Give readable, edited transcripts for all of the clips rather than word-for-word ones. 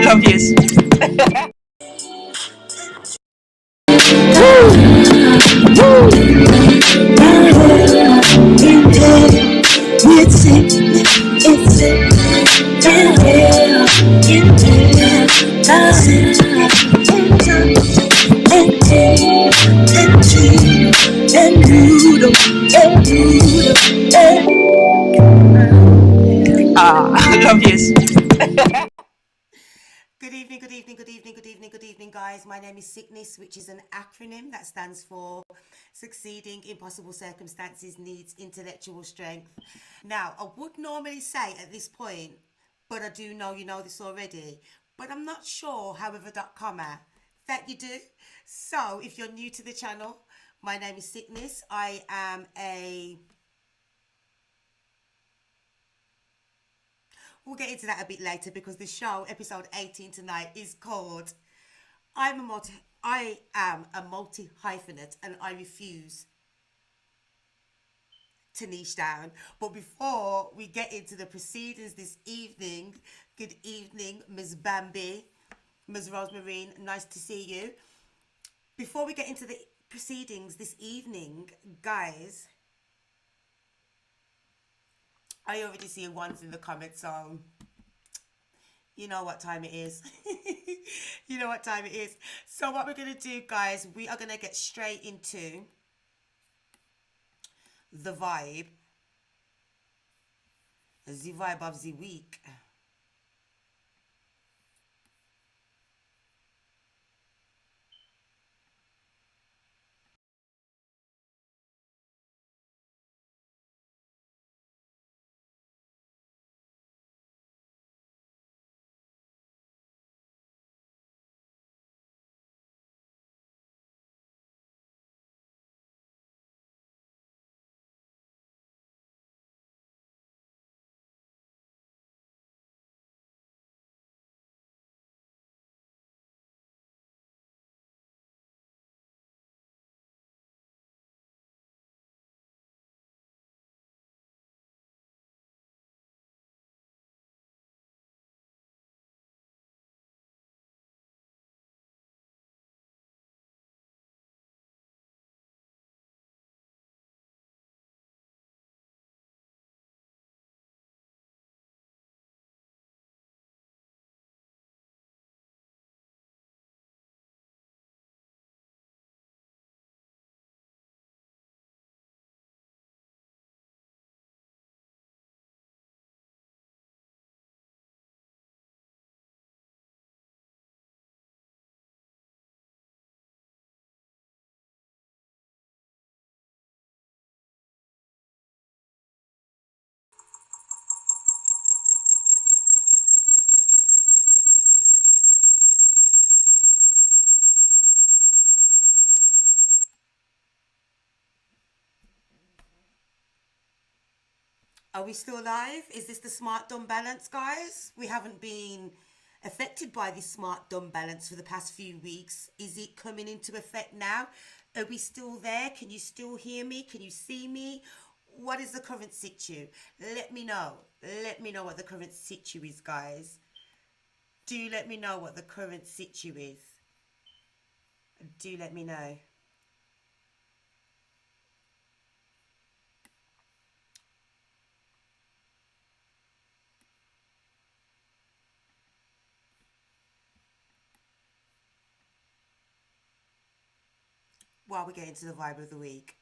love this. It's I love this. Good evening, good evening, good evening, good evening, good evening, guys. My name is Sic'Nis, which is an acronym that stands for Succeeding in Possible Circumstances Needs Intellectual Strength. Now, I would normally say at this point, but I do know you know this already, but I'm not sure, however, that comma that you do. So, if you're new to the channel, my name is Sic'Nis. I am a... We'll get into that a bit later because the show, episode 18 tonight, is called I am a multi-hyphenate and I refuse to niche down. But before we get into the proceedings this evening, good evening, Ms. Bambi, Ms. Rosemary, nice to see you. Before we get into the proceedings this evening, guys, I already see ones in the comments, so you know what time it is. You know what time it is. So what we're going to do, guys, we are going to get straight into the vibe of the week. Are we still live? Is this the smart dumb balance, guys? We haven't been affected by this smart dumb balance for the past few weeks. Is it coming into effect now? Are we still there? Can you still hear me? Can you see me? What is the current situ? Let me know. Let me know what the current situ is, guys. Do let me know what the current situ is. Do let me know. While we get into the vibe of the week.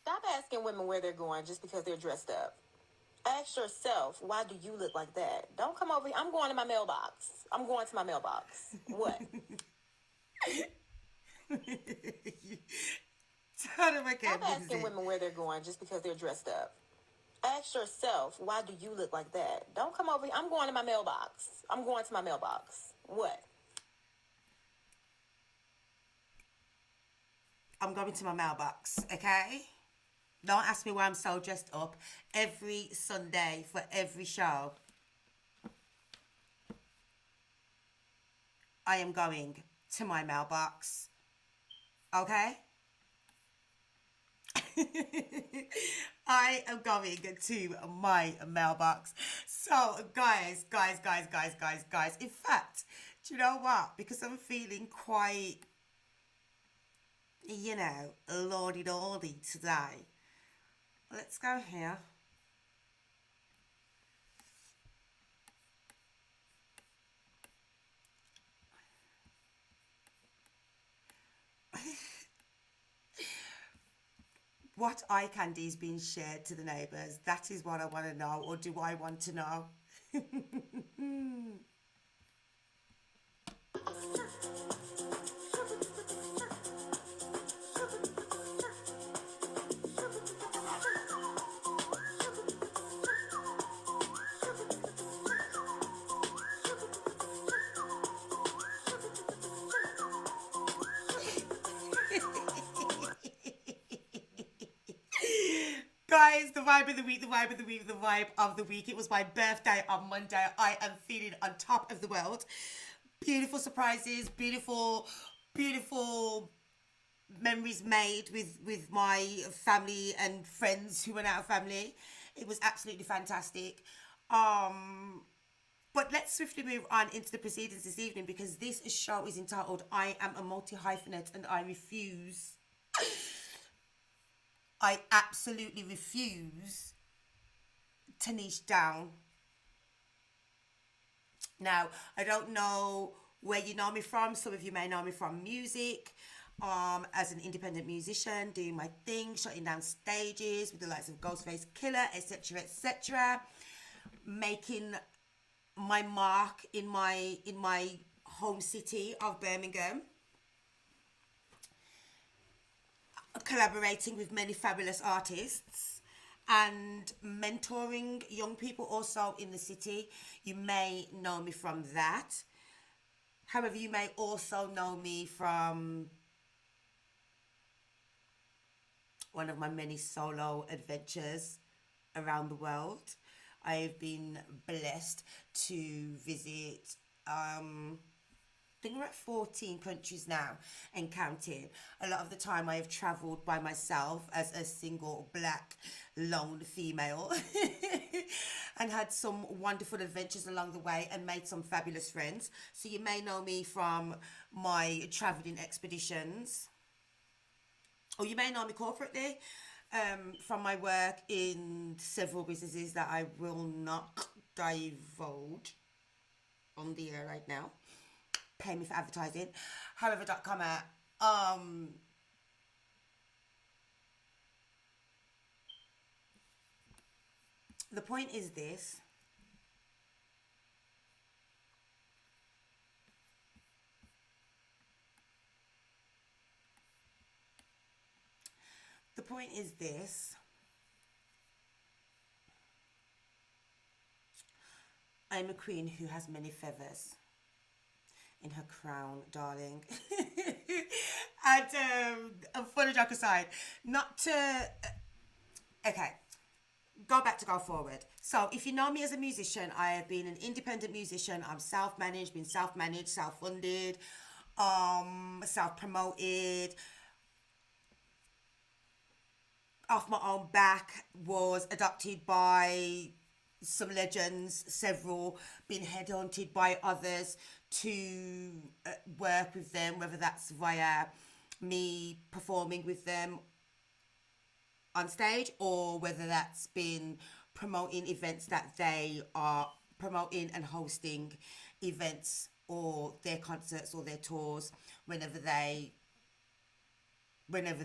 Stop asking women where they're going just because they're dressed up. Ask yourself, why do you look like that? Don't come over here. I'm going to my mailbox. I'm going to my mailbox. What? Stop asking women where they're going just because they're dressed up. Ask yourself, why do you look like that? Don't come over here. I'm going to my mailbox. I'm going to my mailbox. What? I'm going to my mailbox, okay? Don't ask me why I'm so dressed up every Sunday for every show. I am going to my mailbox, okay? I am going to my mailbox. So, guys. In fact, do you know what? Because I'm feeling quite, lordy-lordy today. Let's go here. What eye candy is being shared to the neighbours? That is what I want to know, or do I want to know? Guys, the vibe of the week, the vibe of the week, the vibe of the week. It was my birthday on Monday. I am feeling on top of the world. Beautiful surprises, beautiful memories made with my family and friends who are now family. It was absolutely fantastic. But let's swiftly move on into the proceedings this evening, because this show is entitled I Am a Multi-Hyphenate and I absolutely refuse to niche down. Now, I don't know where you know me from. Some of you may know me from music, as an independent musician, doing my thing, shutting down stages with the likes of Ghostface Killer, etc., making my mark in my home city of Birmingham, collaborating with many fabulous artists and mentoring young people also in the city. You may know me from that. However, you may also know me from one of my many solo adventures around the world. I have been blessed to visit, I think we're at 14 countries now and counting. A lot of the time I have travelled by myself as a single black lone female and had some wonderful adventures along the way and made some fabulous friends. So you may know me from my travelling expeditions, or you may know me corporately from my work in several businesses that I will not divulge on the air right now. Pay me for advertising. However.com the point is this. The point is this. I'm a queen who has many feathers in her crown, darling. And fun joke aside, not to... Okay, go back to go forward. So if you know me as a musician, I have been an independent musician. I'm self-managed, been self-managed, self-funded, self-promoted, off my own back, was adopted by some legends, several, been headhunted by others to work with them, whether that's via me performing with them on stage, or whether that's been promoting events that they are promoting and hosting events or their concerts or their tours whenever the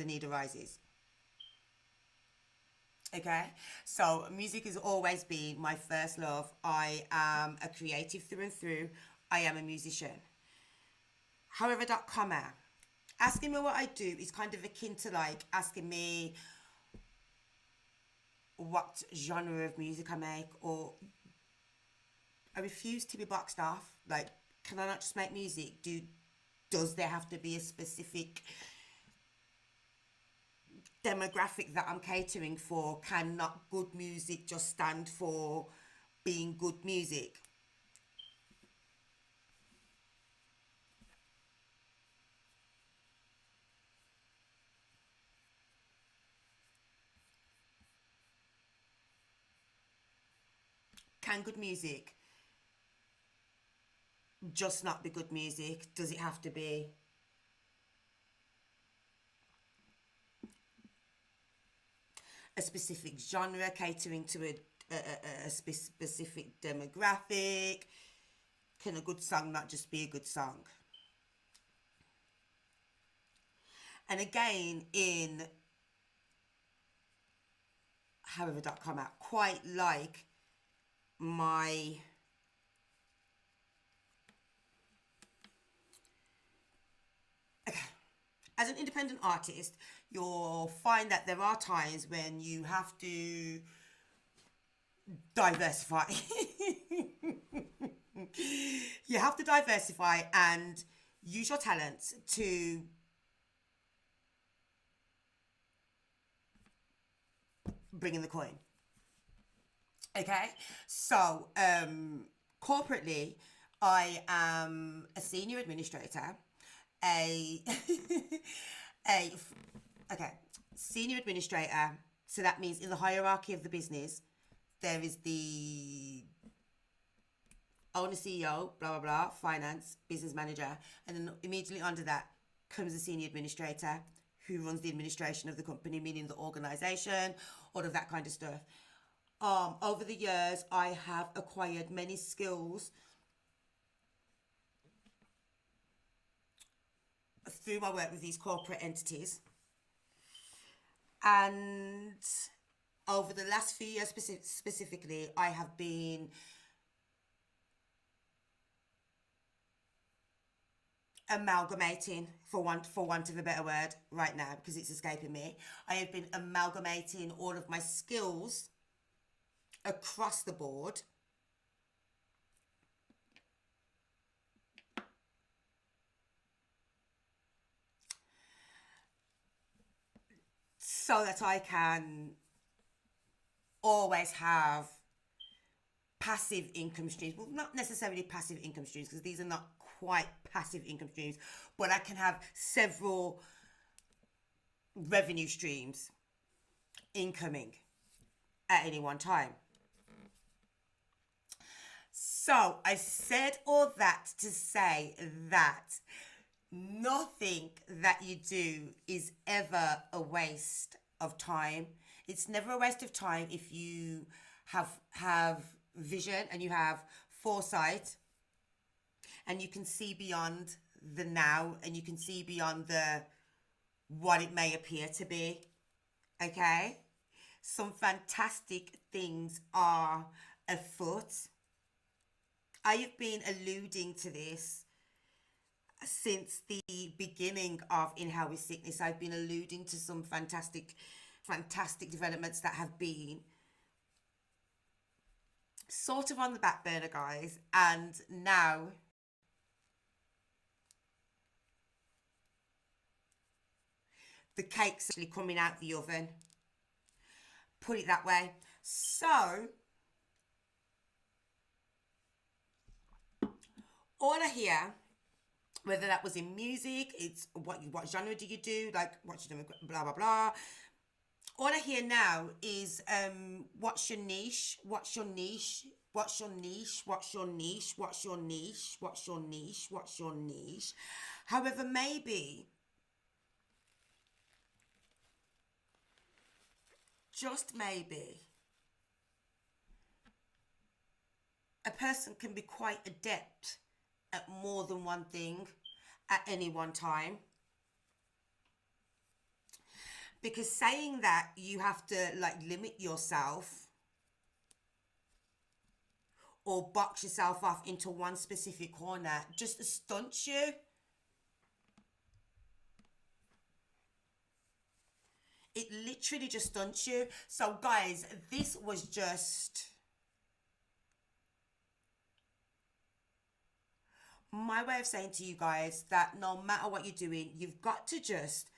need arises. Okay, so music has always been my first love. I am a creative through and through. I am a musician. However.com, asking me what I do is kind of akin to like asking me what genre of music I make, or I refuse to be boxed off. Like, can I not just make music? Does there have to be a specific demographic that I'm catering for? Can not good music just stand for being good music? Can good music just not be good music? Does it have to be a specific genre catering to a specific demographic? Can a good song not just be a good song? And again, in however.com, I quite like my as an independent artist, you'll find that there are times when you have to diversify. You have to diversify and use your talents to bring in the coin. Okay, so corporately, I am a senior administrator, senior administrator. So that means in the hierarchy of the business, there is the owner, CEO, blah blah blah, finance, business manager, and then immediately under that comes the senior administrator who runs the administration of the company, meaning the organization, all of that kind of stuff. Over the years, I have acquired many skills through my work with these corporate entities. And over the last few years specifically, I have been amalgamating, for want of a better word right now, because it's escaping me. I have been amalgamating all of my skills across the board so that I can always have passive income streams. Well, not necessarily passive income streams, because these are not quite passive income streams, but I can have several revenue streams incoming at any one time. So I said all that to say that nothing that you do is ever a waste of time. It's never a waste of time if you have vision and you have foresight and you can see beyond the now and you can see beyond the what it may appear to be. Okay? Some fantastic things are afoot. I have been alluding to this since the beginning of In Hell with Sic'Nis. I've been alluding to some fantastic developments that have been sort of on the back burner, guys, and now the cake's actually coming out the oven, put it that way. So all I hear, whether that was in music, it's what genre do you do, like what's your blah blah blah. All I hear now is what's your niche, what's your niche, what's your niche, what's your niche, what's your niche, what's your niche, what's your niche. However, maybe, just maybe, a person can be quite adept at more than one thing at any one time. Because saying that you have to like limit yourself or box yourself off into one specific corner just stunts you. It literally just stunts you. So guys, this was just my way of saying to you guys that no matter what you're doing, you've got to just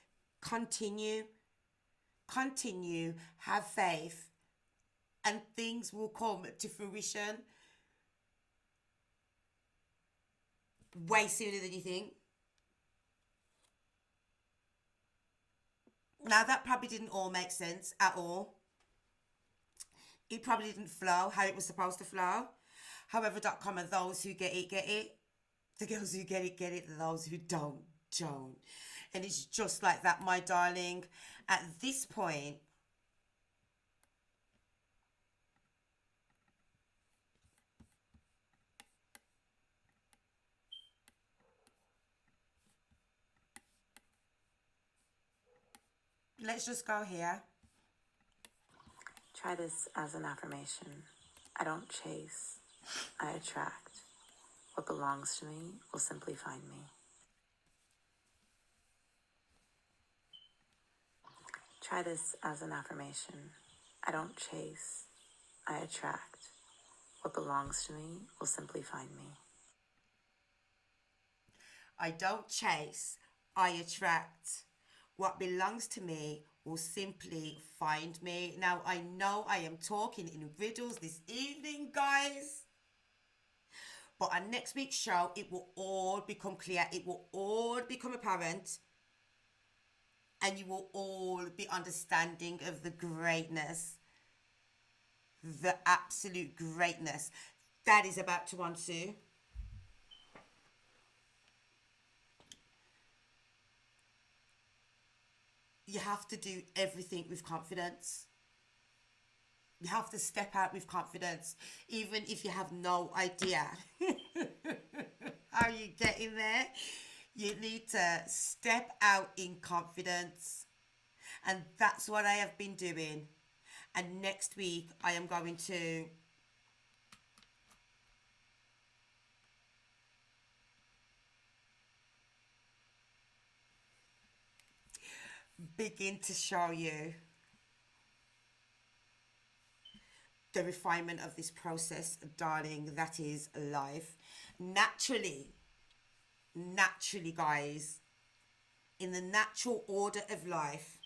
continue, have faith, and things will come to fruition way sooner than you think. Now, that probably didn't all make sense at all. It probably didn't flow how it was supposed to flow. However.com are those who get it, get it. The girls who get it. Those who don't. And it's just like that, my darling. At this point, let's just go here. Try this as an affirmation. I don't chase, I attract. What belongs to me will simply find me. Try this as an affirmation. I don't chase, I attract. What belongs to me will simply find me. I don't chase, I attract. What belongs to me will simply find me. Now, I know I am talking in riddles this evening, guys. But on next week's show, it will all become clear. It will all become apparent. And you will all be understanding of the greatness, the absolute greatness that is about to ensue. You have to do everything with confidence. You have to step out with confidence, even if you have no idea how you get in there. You need to step out in confidence. And that's what I have been doing. And next week, I am going to begin to show you the refinement of this process, darling, that is life. Naturally, guys, in the natural order of life,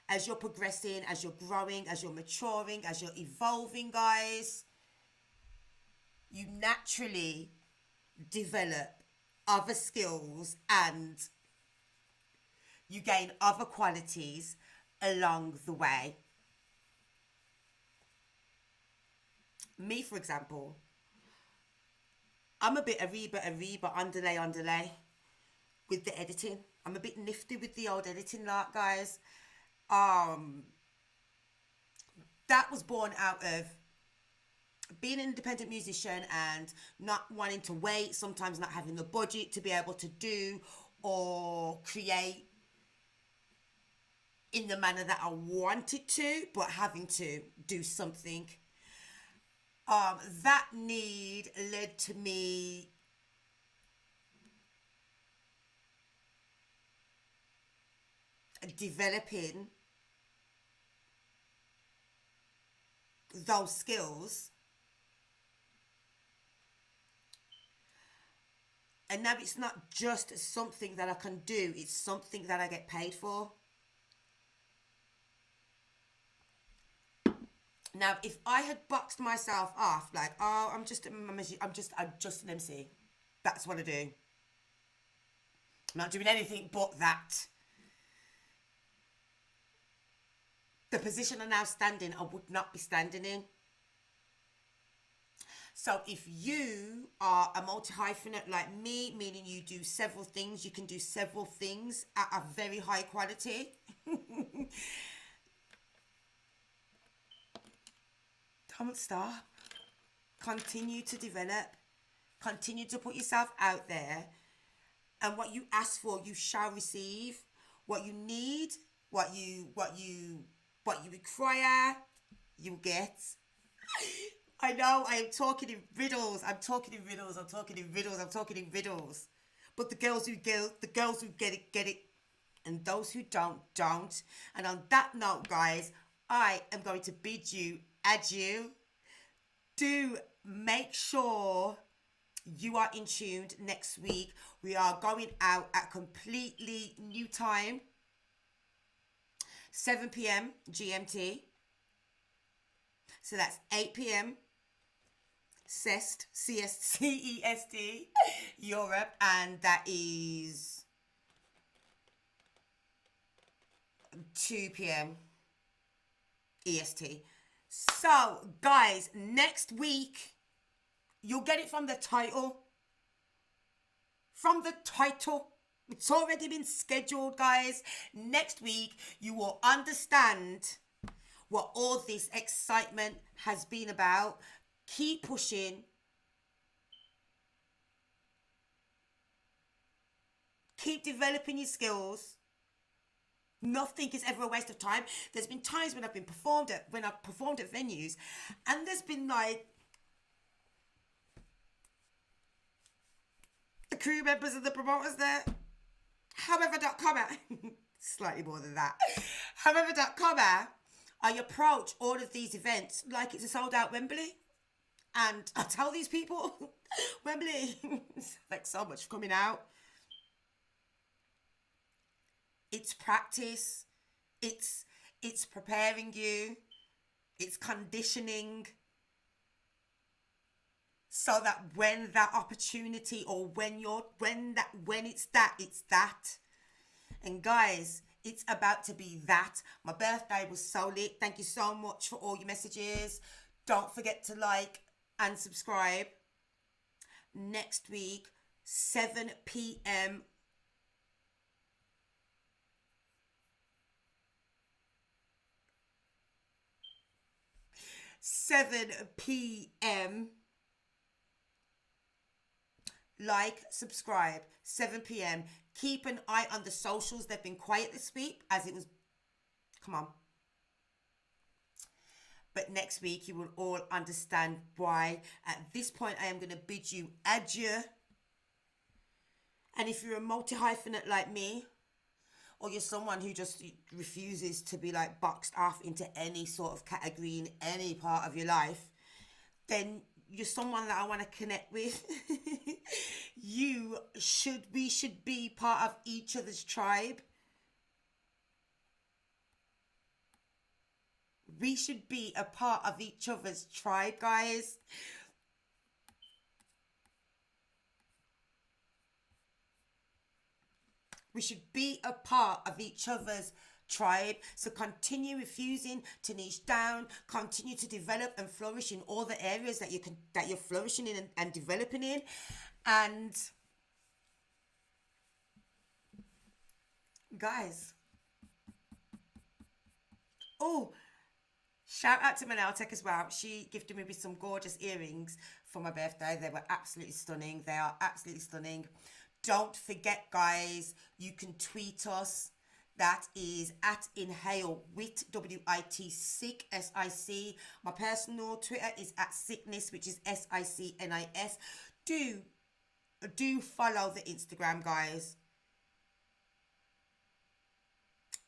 as you're progressing, as you're growing, as you're maturing, as you're evolving, guys, you naturally develop other skills and you gain other qualities along the way. Me, for example, I'm a bit underlay with the editing. I'm a bit nifty with the old editing lot, guys. That was born out of being an independent musician and not wanting to wait, sometimes not having the budget to be able to do or create in the manner that I wanted to, but having to do something. That need led to me developing those skills. And now it's not just something that I can do, it's something that I get paid for. Now, if I had boxed myself off, like, oh, I'm just an MC. That's what I do. I'm not doing anything but that. The position I'm now standing, I would not be standing in. So if you are a multi-hyphenate like me, meaning you do several things, you can do several things at a very high quality. Don't stop. Continue to develop. Continue to put yourself out there. And what you ask for, you shall receive. What you need, what you require, you get. I know I am talking in riddles. I'm talking in riddles. But the girls who get it, get it. And those who don't. And on that note, guys, I am going to bid you adieu. Do make sure you are in tuned next week. We are going out at completely new time. 7 p.m. GMT. So that's 8 p.m. CEST, CEST, Europe, and that is 2 p.m. EST. So, guys, next week, you'll get it from the title. From the title. It's already been scheduled, guys. Next week, you will understand what all this excitement has been about. Keep pushing. Keep developing your skills. Nothing is ever a waste of time. There's been times when I've performed at venues, and there's been like the crew members and the promoters there. However, slightly more than that. However, I approach all of these events like it's a sold out Wembley. And I tell these people, Wembley, like so much coming out. It's practice. It's preparing you. It's conditioning. So that when that opportunity or when it's that. And guys, it's about to be that. My birthday was so lit. Thank you so much for all your messages. Don't forget to like and subscribe. Next week, 7 p.m. 7 p.m. Like, subscribe, 7 p.m. Keep an eye on the socials. They've been quiet this week as it was... Come on. But next week, you will all understand why. At this point, I am going to bid you adieu. And if you're a multi-hyphenate like me, or you're someone who just refuses to be like boxed off into any sort of category in any part of your life, then you're someone that I want to connect with. We should be part of each other's tribe. We should be a part of each other's tribe, guys. We should be a part of each other's tribe. So continue refusing to niche down. Continue to develop and flourish in all the areas that you're flourishing in and developing in. And guys, oh, shout out to my nail tech as well. She gifted me with some gorgeous earrings for my birthday. They were absolutely stunning. They are absolutely stunning. Don't forget, guys, you can tweet us. That is at Inhale with WIT Sick, SIC. My personal Twitter is at Sic'Nis, which is SICNIS. Do follow the Instagram, guys.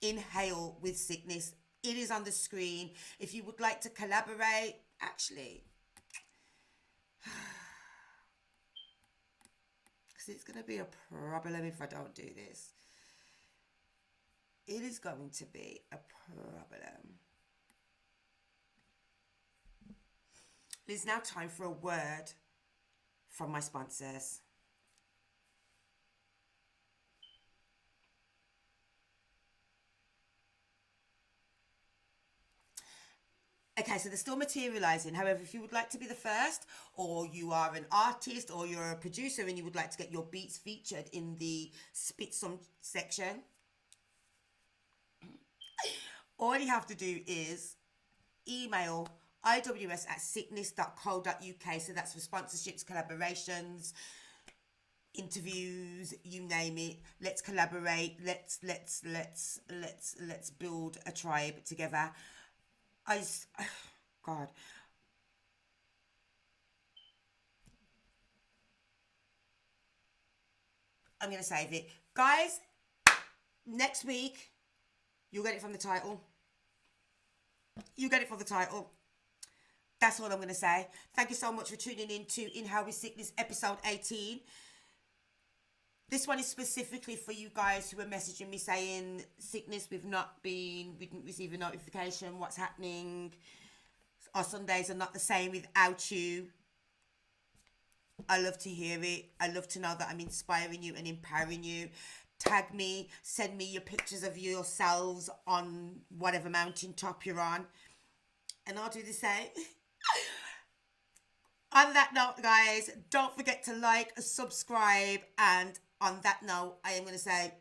Inhale with Sic'Nis. It is on the screen. If you would like to collaborate, actually, because it's going to be a problem if I don't do this. It is going to be a problem. It is now time for a word from my sponsors. Okay, so they're still materializing. However, if you would like to be the first, or you are an artist, or you're a producer and you would like to get your beats featured in the Spit Some section, all you have to do is email iws@sic'nis.co.uk. So that's for sponsorships, collaborations, interviews, you name it. Let's collaborate. Let's build a tribe together. God. I'm going to save it. Guys, next week, you'll get it from the title. You get it from the title. That's all I'm going to say. Thank you so much for tuning in to Inhale with Sic'Nis episode 18. This one is specifically for you guys who are messaging me saying, Sic'Nis, we didn't receive a notification. What's happening? Our Sundays are not the same without you. I love to hear it. I love to know that I'm inspiring you and empowering you. Tag me, send me your pictures of yourselves on whatever mountaintop you're on. and I'll do the same. On that note, guys, don't forget to like, subscribe, and on that note, I am going to say